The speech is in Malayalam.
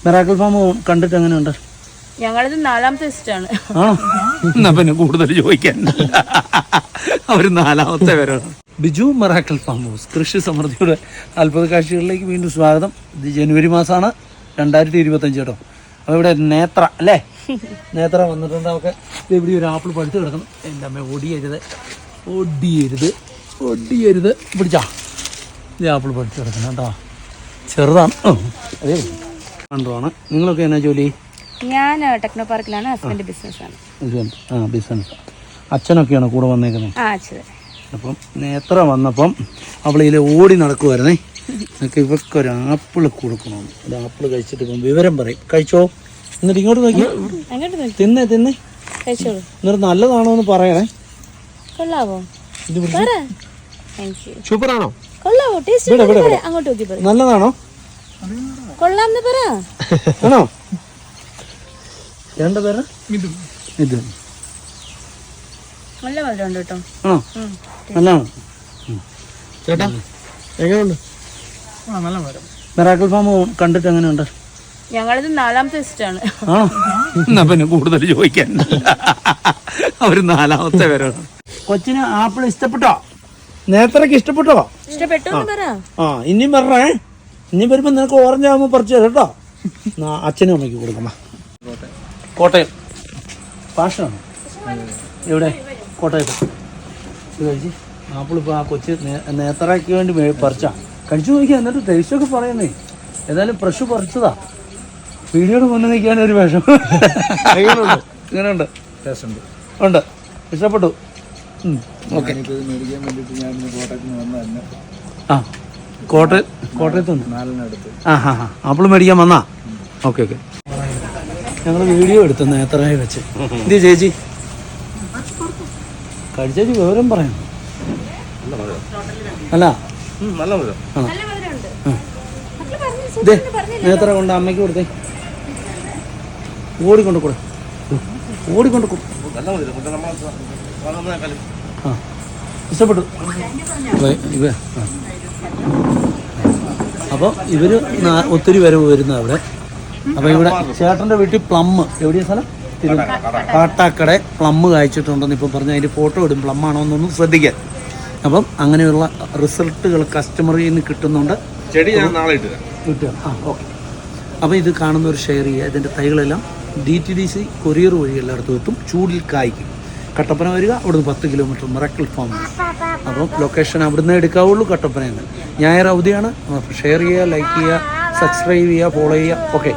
മിറാക്കിൾ ഫാം കണ്ടിട്ട് എങ്ങനെയുണ്ട്? ഞങ്ങളിത് 4ാമത്തെ വിസിറ്റാണ്. ആണോ? എന്നാ പിന്നെ കൂടുതൽ ചോദിക്കാൻ അവർ 4ാമത്തെ പേരാണ്. ബിജു മിറാക്കിൾ ഫാം ഹൗസ് കൃഷി സമൃദ്ധിയുടെ അത്ഭുത കാഴ്ചകളിലേക്ക് വീണ്ടും സ്വാഗതം. ഇത് ജനുവരി മാസമാണ് 2025 കേട്ടോ. അപ്പോൾ ഇവിടെ നേത്ര അല്ലേ, നേത്ര വന്നിട്ടുണ്ട്. നമുക്ക് ഇവിടെ ഒരു ആപ്പിൾ പഴുത്ത് കിടക്കണം. എൻ്റെ അമ്മ ഒടിയരുത് പിടിച്ചാ. ഇത് ആപ്പിൾ പഴുത്ത് കിടക്കണം കേട്ടോ, ചെറുതാണ്. അതേ കണ്ടുവാണ്. നിങ്ങളൊക്കെ എന്നാ ജോലി? ഞാൻ ടെക്നോ പാർക്കിലാണ്. ഹസ്ബൻഡ് ബിസിനസ്സാണ്. ബിസിനസ്. അച്ഛനൊക്കെയാണ് കൂടെ വന്നേക്കുന്നത്. അപ്പം നേത്ര വന്നപ്പം അവളിൽ ഓടി നടക്കുമായിരുന്നേ. എനിക്ക് ഇവർക്കൊരു ആപ്പിൾ കൊടുക്കണമെന്ന്. ഒരു ആപ്പിൾ കഴിച്ചിട്ട് ഇപ്പം വിവരം പറയും. കഴിച്ചോ? എന്നിട്ട് ഇങ്ങോട്ട് നോക്കി തിന്നേ എന്നിട്ട് നല്ലതാണോ എന്ന് പറയണേ. സൂപ്പറാണോ? നല്ലതാണോ? ആണോ? രണ്ട് പേര് ഇത് നല്ല മധുരമുണ്ട് കേട്ടോ. ആണോ? നല്ലതാണോ ചേട്ടാ? എങ്ങനെയുണ്ട്? നല്ല മധുരം. മിറാക്കിൾ ഫാം കണ്ടിട്ട് എങ്ങനെയുണ്ട്? ഞങ്ങളിത് 4ാമത്തെ വിസിറ്റാണ്. ആണോ? എന്നാ പിന്നെ കൂടുതൽ ചോദിക്കാൻ അവർ 4ാമത്തെ പേരാണ്. കൊച്ചിന് ആപ്പിൾ ഇഷ്ടപ്പെട്ടോ? നേത്രക്ക് ഇഷ്ടപ്പെട്ടോ? ഇഷ്ടപ്പെട്ടു. ഇനിയും പറഞ്ഞേ. ഇനി വരുമ്പോ നിനക്ക് ഓറഞ്ച് ആകുമ്പോ പറിച്ചു തരാം കേട്ടോ. അച്ഛനും അമ്മയ്ക്ക് കൊടുക്കമ്മ. കോട്ടയം പാഷനാണ്. എവിടെ? കോട്ടയത്ത്. ഇത് കഴിച്ച് ആപ്പിൾ ഇപ്പോൾ ആ കൊച്ച് നേത്രയ്ക്ക് വേണ്ടി പറിച്ചാ. കഴിച്ചു നോക്കിയാൽ എന്നിട്ട് ടേസ്റ്റൊക്കെ പറയുന്നേ. ഏതായാലും ഫ്രഷ് പറിച്ചതാ. വീഡിയോയുടെ മുന്നിൽ നിൽക്കാൻ ഒരു വിഷം. ഇങ്ങനെയുണ്ട്? ഉണ്ട്. ഇഷ്ടപ്പെട്ടു. ഓക്കെ. ആ കോട്ടയത്തുണ്ട്. ആപ്പിൾ മേടിക്കാൻ വന്നാ? ഓക്കെ. ഞങ്ങൾ വീഡിയോ എടുത്തു നേത്രയെ വെച്ച്. എന്ത് ചേച്ചി കഴിച്ചേച്ചി വിവരം പറയണം. അല്ല നേത്ര കൊണ്ട് അമ്മയ്ക്ക് കൊടുത്തേ. ഓടിക്കൊണ്ട് കൂടെ ഇഷ്ടപ്പെട്ടു. അപ്പോൾ ഇവര് ഒത്തിരി പേര് വരുന്ന അവിടെ. അപ്പോൾ ഇവിടെ ചേട്ടൻ്റെ വീട്ടിൽ പ്ലം, എവിടെയാ സ്ഥലം? കാട്ടാക്കട പ്ലം കായ്ച്ചിട്ടുണ്ടെന്ന് ഇപ്പം പറഞ്ഞ് അതിൻ്റെ ഫോട്ടോ ഇടും. പ്ലം ആണോ എന്നൊന്നും ശ്രദ്ധിക്കാൻ. അപ്പം അങ്ങനെയുള്ള റിസൾട്ടുകൾ കസ്റ്റമറിൽ നിന്ന് കിട്ടുന്നുണ്ട്. ചെടി ഞാൻ നാളെ കിട്ടുക. ഓക്കെ. അപ്പോൾ ഇത് കാണുന്നവർ ഷെയർ ചെയ്യുക. ഇതിൻ്റെ തൈകളെല്ലാം DTDC കൊറിയർ വഴി എല്ലായിടത്തും എത്തും. ചൂടിൽ കായ്ക്കും. കട്ടപ്പന വരിക, അവിടുന്ന് 10 കിലോമീറ്റർ മിറാക്കിൾ ഫാം. അപ്പം ലൊക്കേഷൻ അവിടുന്ന് എടുക്കാവുള്ളൂ, കട്ടപ്പനയിൽ നിന്ന്. ഞായർ അവധിയാണ്. ഷെയർ ചെയ്യുക, ലൈക്ക് ചെയ്യുക, സബ്സ്ക്രൈബ് ചെയ്യുക, ഫോളോ ചെയ്യുക. ഓക്കെ.